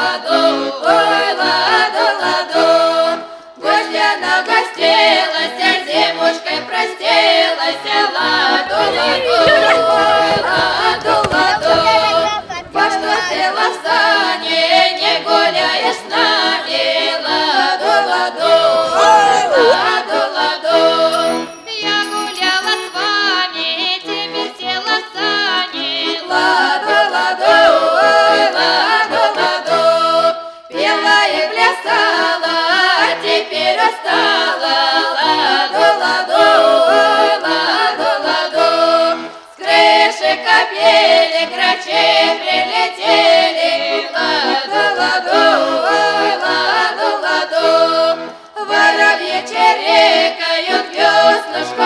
ладу, ой, ладу, ладу. Гостя нагостилась, зимушкой простилась, ладу, ладу, ой, ладу, ладу. Во что села в сани, не гуляешь с нами, ладу, ладу, ой, ладу, ладу. Я гуляла с вами, теперь села в сани. Ладу, ладу, ой, ладу, ладу. Пела и плясала, а теперь устала, ладу, ладу, ой, ладу, ладу. С крыши капели грачи прилетели, ладу, ладу, ой, ладу, ладу. Воробьи чирикают, веснушку